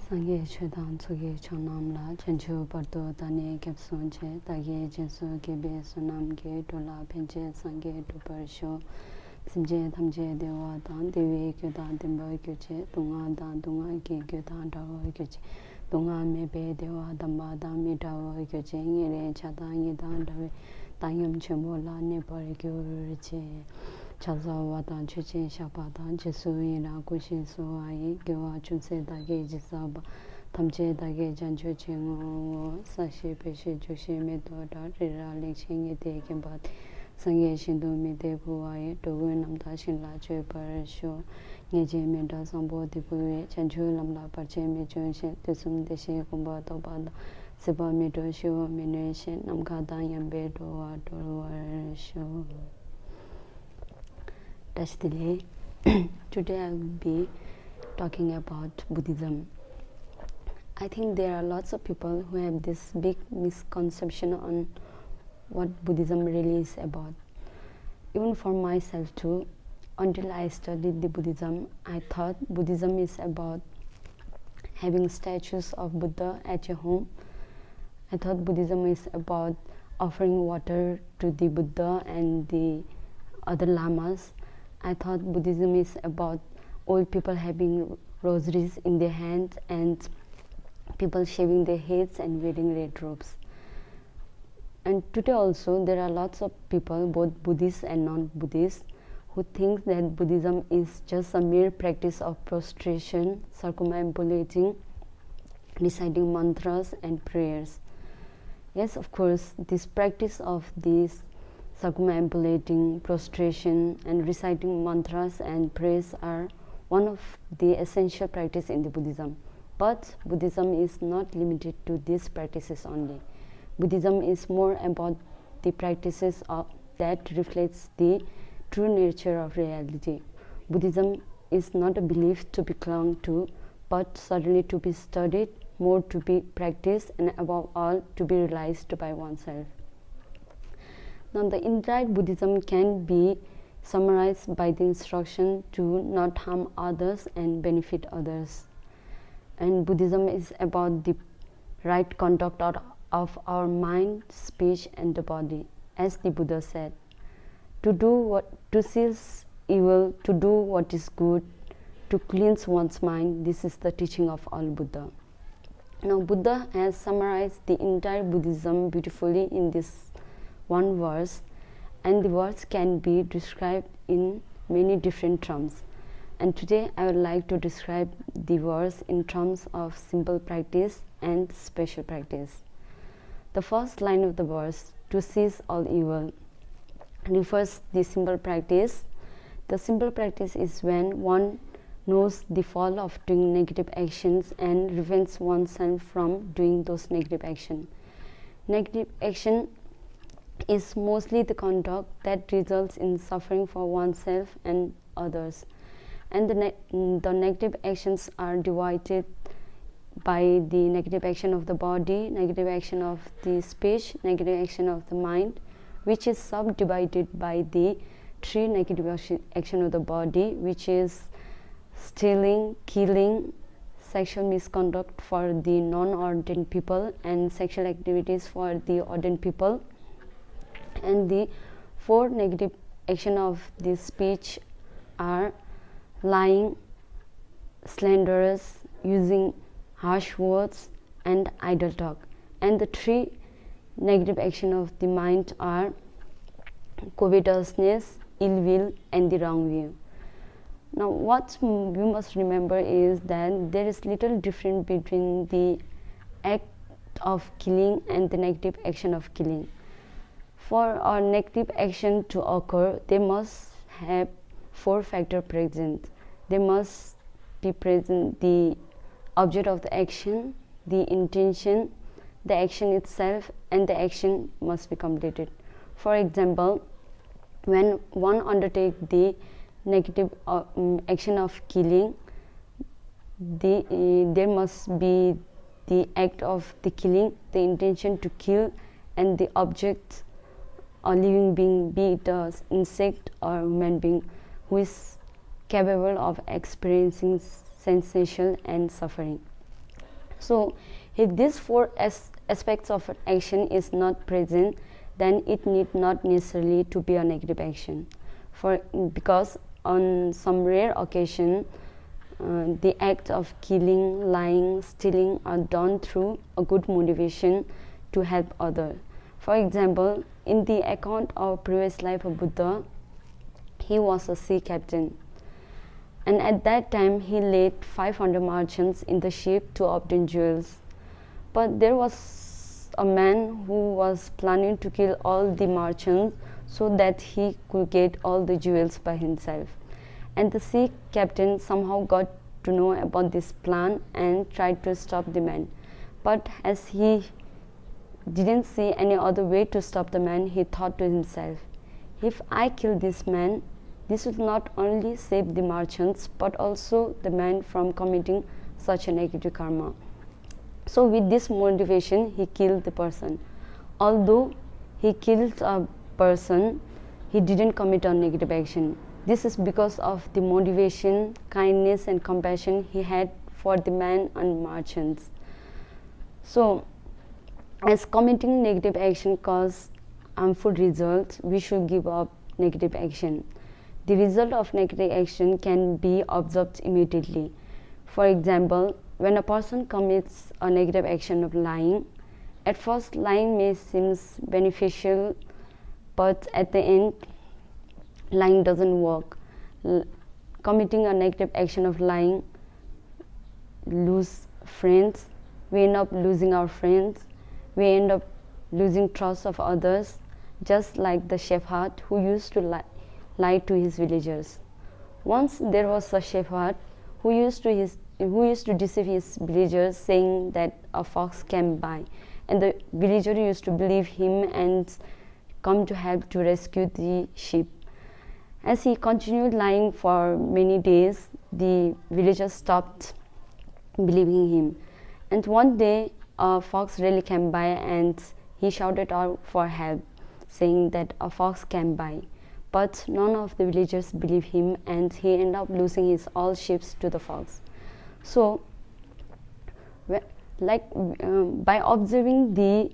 Sangye Chedan Tsuge Chonam La Chenchu Parto Tane Kepson Che Tage Jesu Gebe Sunam Ge Tola Penche Sangye Tuparsho Simje Tamje Dewa Dan Dewe Kyodan Dimba Kyoche Dunga Dan Dunga Ge Kyodan Dawa Kyoche Dunga Mebe Dewa Damba Dan Mi Dawa Kyoche Ngere Chata Ngi Dan Dawe Tanyam Chembo La Nepar Kyoche Chaza Watan Cheche Shapatan Jesu Ira Kushi Soai Gewa Chunse Dage Jisaba Tamche Dage Jancho Chengo Sashi Peshe Joshi Medoda Rira Lekshingi Tekin Bat Sangye Shindu Mide Puaye Dogu Namda Shinla Chue Parasho Nyeje Meda Sambo Dipuwe Chanchu Lamla Parche Mechun Shen Tusum Deshe Kumba Tobada Sipa Medo Sho Minu Shen Namkata Yambe Doa Doa Sho. Today I will be talking about Buddhism. I think there are lots of people who have this big misconception on what Buddhism really is about. Even for myself too, until I studied the Buddhism, I thought Buddhism is about having statues of Buddha at your home. I thought Buddhism is about offering water to the Buddha and the other lamas. I thought Buddhism is about old people having rosaries in their hands and people shaving their heads and wearing red robes. And today also there are lots of people, both Buddhists and non-Buddhists, who think that Buddhism is just a mere practice of prostration, circumambulating, reciting mantras and prayers. Yes, of course, this practice of this circumambulating, prostration and reciting mantras and prayers are one of the essential practices in the Buddhism. But Buddhism is not limited to these practices only. Buddhism is more about the practices that reflects the true nature of reality. Buddhism is not a belief to be clung to, but certainly to be studied, more to be practiced, and above all to be realized by oneself. Now, the entire Buddhism can be summarized by the instruction to not harm others and benefit others. And Buddhism is about the right conduct of our mind, speech, and the body. As the Buddha said, to cease evil, to do what is good, to cleanse one's mind, this is the teaching of all Buddha. Now, Buddha has summarized the entire Buddhism beautifully in this one verse, and the verse can be described in many different terms. And today I would like to describe the verse in terms of simple practice and special practice. The first line of the verse, to cease all evil, refers the simple practice. The simple practice is when one knows the fall of doing negative actions and prevents oneself from doing those negative actions. Negative action is mostly the conduct that results in suffering for oneself and others. And the negative actions are divided by the negative action of the body, negative action of the speech, negative action of the mind, which is subdivided by the three negative action of the body, which is stealing, killing, sexual misconduct for the non-ordained people, and sexual activities for the ordained people. And the four negative action of this speech are lying, slanderous, using harsh words, and idle talk. And the three negative action of the mind are covetousness, ill will, and the wrong view. Now, what we must remember is that there is little difference between the act of killing and the negative action of killing. For our negative action to occur, they must have four factors present. They must be present the object of the action, the intention, the action itself, and the action must be completed. For example, when one undertakes the negative action of killing, there must be the act of the killing, the intention to kill, and the object, a living being, be it an insect or human being, who is capable of experiencing sensation and suffering. So if these four aspects of an action is not present, then it need not necessarily to be a negative action. Because on some rare occasion, the act of killing, lying, stealing are done through a good motivation to help others. For example, in the account of previous life of Buddha, he was a sea captain, and at that time he led 500 merchants in the ship to obtain jewels. But there was a man who was planning to kill all the merchants so that he could get all the jewels by himself. And the sea captain somehow got to know about this plan and tried to stop the man. But as he didn't see any other way to stop the man, he thought to himself, if I kill this man, this will not only save the merchants but also the man from committing such a negative karma. So with this motivation, he killed the person. Although he killed a person, he didn't commit a negative action. This is because of the motivation, kindness and compassion he had for the man and merchants. So as committing negative action causes harmful results, we should give up negative action. The result of negative action can be observed immediately. For example, when a person commits a negative action of lying, at first lying may seem beneficial, but at the end, lying doesn't work. Committing a negative action of lying, lose friends, we end up losing our friends, we end up losing trust of others, just like the shepherd who used to lie to his villagers. Once there was a shepherd who used to deceive his villagers, saying that a fox came by, and the villager used to believe him and come to help to rescue the sheep. As he continued lying for many days, the villagers stopped believing him. And one day, a fox really came by and he shouted out for help, saying that a fox came by. But none of the villagers believed him, and he ended up losing his all sheep to the fox. So, by observing the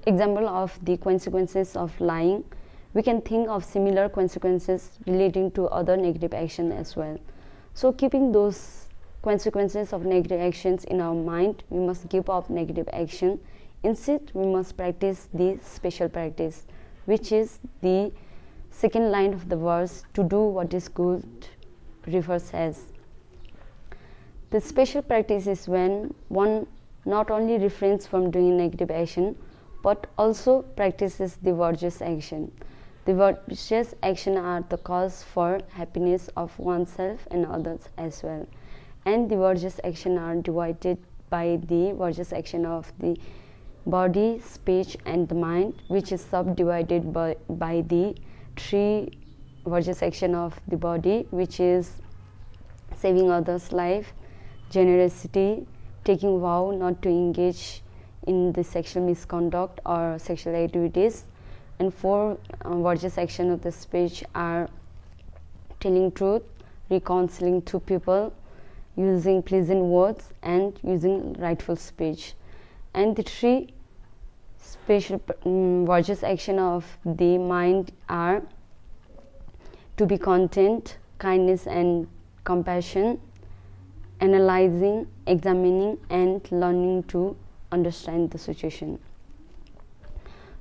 example of the consequences of lying, we can think of similar consequences relating to other negative action as well. So keeping those consequences of negative actions in our mind, we must give up negative action. Instead, we must practice the special practice, which is the second line of the verse, to do what is good, refers as. The special practice is when one not only refrains from doing negative action, but also practices the virtuous action. The virtuous action are the cause for happiness of oneself and others as well. And the virtuous action are divided by the virtuous action of the body, speech and the mind, which is subdivided by the three virtuous action of the body, which is saving others' life, generosity, taking vow not to engage in the sexual misconduct or sexual activities, and four virtuous action of the speech are telling truth, reconciling two people, using pleasant words and using rightful speech. And the three special virtuous action of the mind are to be content, kindness and compassion, analyzing, examining and learning to understand the situation.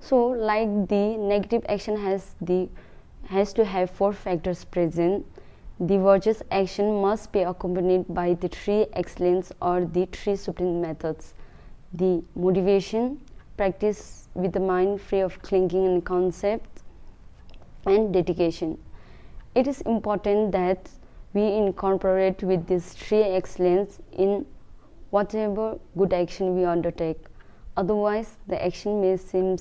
So like the negative action has to have four factors present, the virtuous action must be accompanied by the three excellence or the three supreme methods: the motivation, practice with the mind free of clinging and concepts, and dedication. It is important that we incorporate with these three excellence in whatever good action we undertake. Otherwise, the action may seem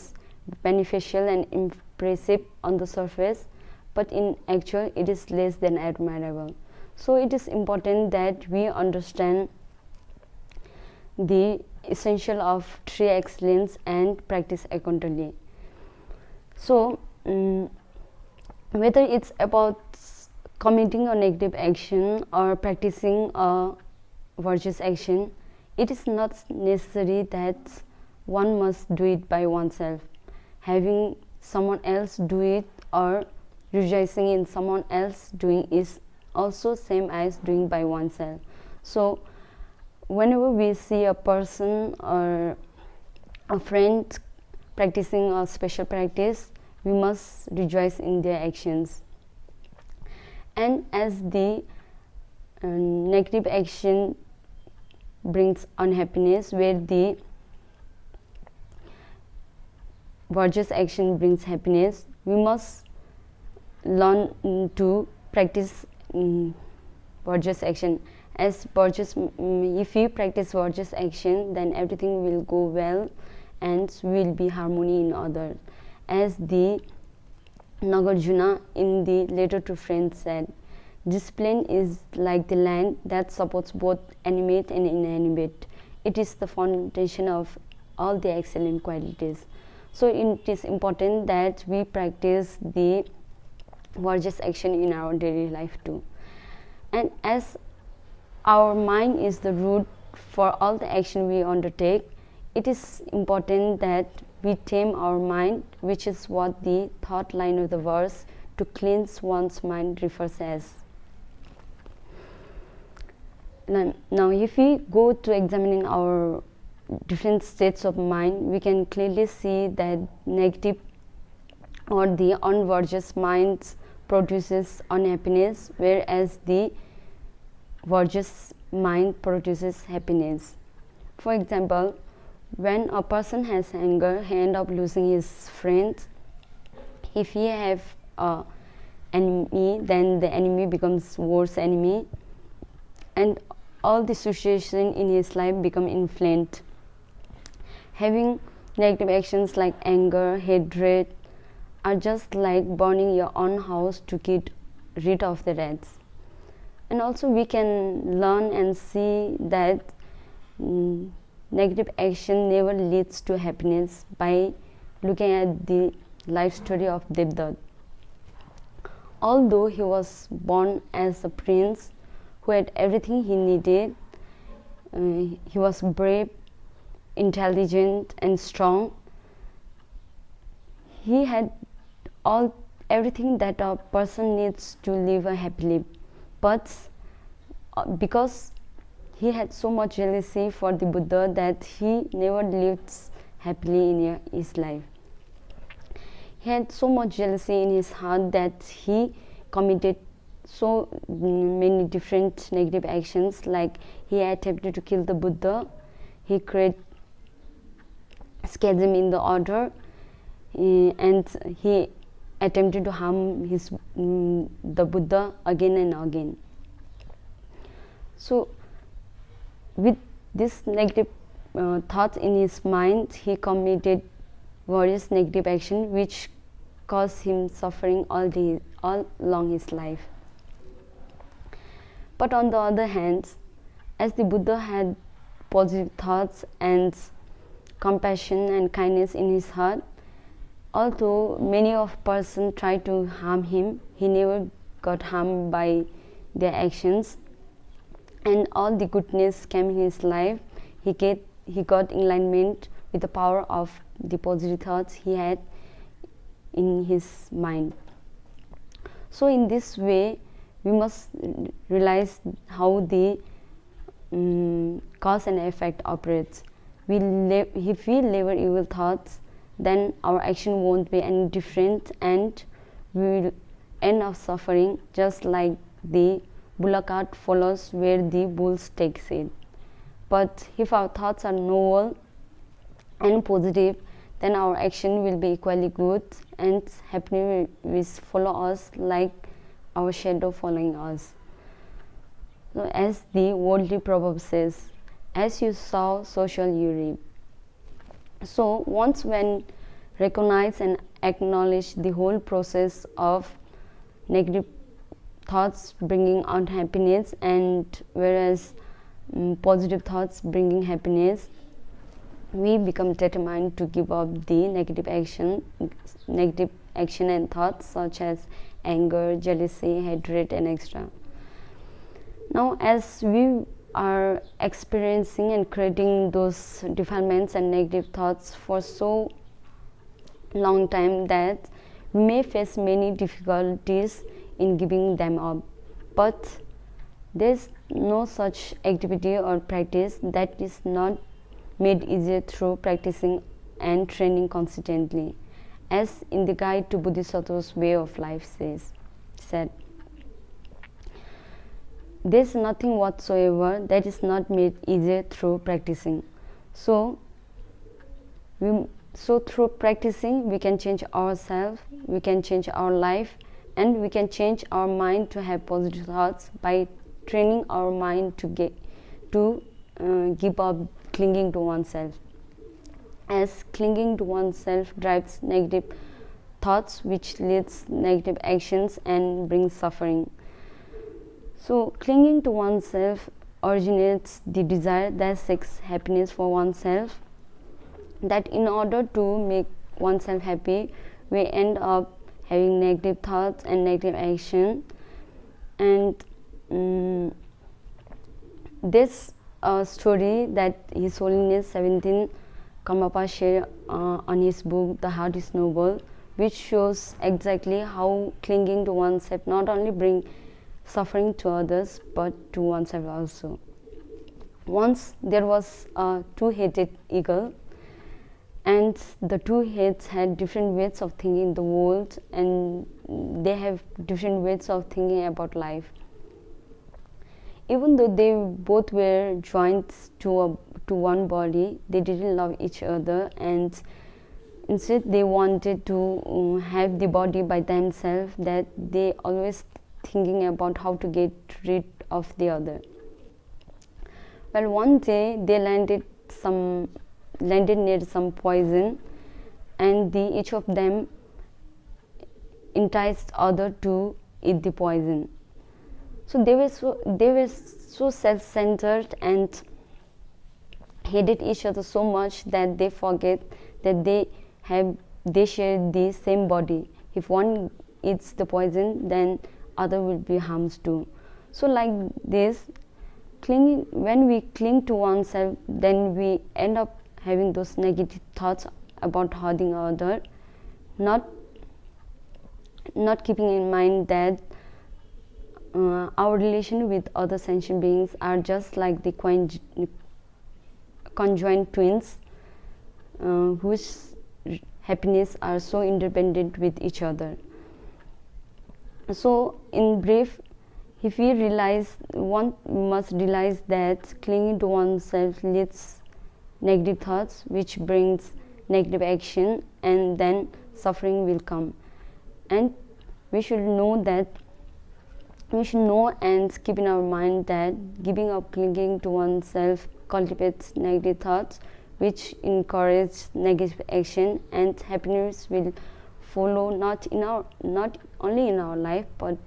beneficial and impressive on the surface, but in actual it is less than admirable. So it is important that we understand the essential of three excellence and practice accordingly. So whether it's about committing a negative action or practicing a virtuous action, it is not necessary that one must do it by oneself. Having someone else do it or rejoicing in someone else doing is also same as doing by oneself. So whenever we see a person or a friend practicing a special practice, we must rejoice in their actions. And as the negative action brings unhappiness, where the virtuous action brings happiness, we must learn to practice virtuous action. As virtuous, if we practice virtuous action, then everything will go well and will be harmony in others. As the Nagarjuna in the letter to friends said, discipline is like the land that supports both animate and inanimate. It is the foundation of all the excellent qualities. So it is important that we practice the virtuous action in our daily life too. And as our mind is the root for all the action we undertake, it is important that we tame our mind, which is what the third line of the verse, to cleanse one's mind, refers as. Now if we go to examining our different states of mind, we can clearly see that negative or the unvirtuous mind produces unhappiness, whereas the virtuous mind produces happiness. For example, when a person has anger, he ends up losing his friends. If he have an enemy, then the enemy becomes worse enemy, and all the situation in his life become inflamed. Having negative actions like anger, hatred are just like burning your own house to get rid of the rats. And also we can learn and see that negative action never leads to happiness by looking at the life story of Devdutt. Although he was born as a prince who had everything he needed, he was brave, intelligent and strong. He had everything that a person needs to live a happy life. But because he had so much jealousy for the Buddha, that he never lived happily in his life. He had so much jealousy in his heart that he committed so many different negative actions, like he attempted to kill the Buddha, he created schism in the order, and he attempted to harm the Buddha again and again. So with this negative thoughts in his mind, he committed various negative action which caused him suffering all along his life. But on the other hand, as the Buddha had positive thoughts and compassion and kindness in his heart, although many of persons tried to harm him, he never got harmed by their actions, and all the goodness came in his life. He got alignment with the power of the positive thoughts he had in his mind. So in this way, we must realize how the cause and effect operates. If we labor evil thoughts, then our action won't be any different, and we will end up suffering, just like the bullock cart follows where the bulls takes it. But if our thoughts are noble and positive, then our action will be equally good, and happiness will follow us like our shadow following us. So as the worldly proverb says, as you sow, so shall you reap. So once when recognize and acknowledge the whole process of negative thoughts bringing unhappiness, and whereas positive thoughts bringing happiness, we become determined to give up the negative action and thoughts such as anger, jealousy, hatred and etc. Now as we are experiencing and creating those defilements and negative thoughts for so long time that we may face many difficulties in giving them up. But there's no such activity or practice that is not made easier through practicing and training consistently, as in the Guide to Bodhisattva's Way of Life said. There's nothing whatsoever that is not made easier through practicing. So through practicing, we can change ourselves, we can change our life, and we can change our mind to have positive thoughts by training our mind to give up clinging to oneself. As clinging to oneself drives negative thoughts, which leads negative actions and brings suffering. So clinging to oneself originates the desire that seeks happiness for oneself, that in order to make oneself happy, we end up having negative thoughts and negative action. And this story that His Holiness 17 Karmapa shared on his book The Heart is Noble, which shows exactly how clinging to oneself not only brings suffering to others but to oneself also. Once there was a two-headed eagle, and the two heads had different ways of thinking the world, and they have different ways of thinking about life. Even though they both were joined to one body, they didn't love each other, and instead they wanted to have the body by themselves, that they always thinking about how to get rid of the other. Well, one day they landed near some poison, and each of them enticed other to eat the poison. So they were so self-centered and hated each other so much that they forget that they share the same body. If one eats the poison, then other will be harmed too. So like this, when we cling to oneself, then we end up having those negative thoughts about hurting other, not keeping in mind that our relation with other sentient beings are just like the conjoined twins, whose happiness are so independent with each other. So in brief, if we realize, one must realize that clinging to oneself leads negative thoughts, which brings negative action, and then suffering will come. And we should know and keep in our mind that giving up clinging to oneself cultivates negative thoughts, which encourage negative action, and happiness will follow not only in our life but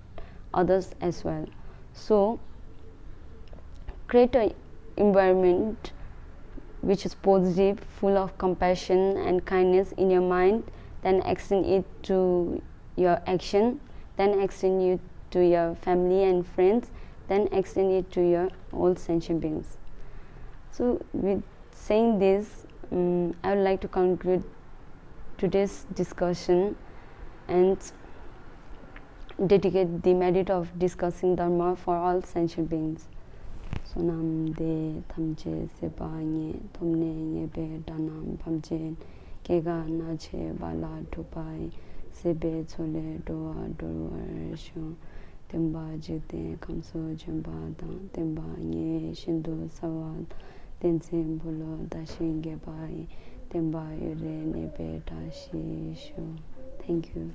others as well. So create an environment which is positive, full of compassion and kindness in your mind, then extend it to your action, then extend it to your family and friends, then extend it to your all sentient beings. So with saying this, I would like to conclude today's discussion and dedicate the merit of discussing Dharma for all sentient beings. So nam de thamche sepanye thomne nyebe danam phamche kega nache bala tupai sebe chole doa dorwa sho temba jite kamso jamba dan temba nye shindu sawat tense bulo dashinge bai temba yure nebe dashi sho. Thank you.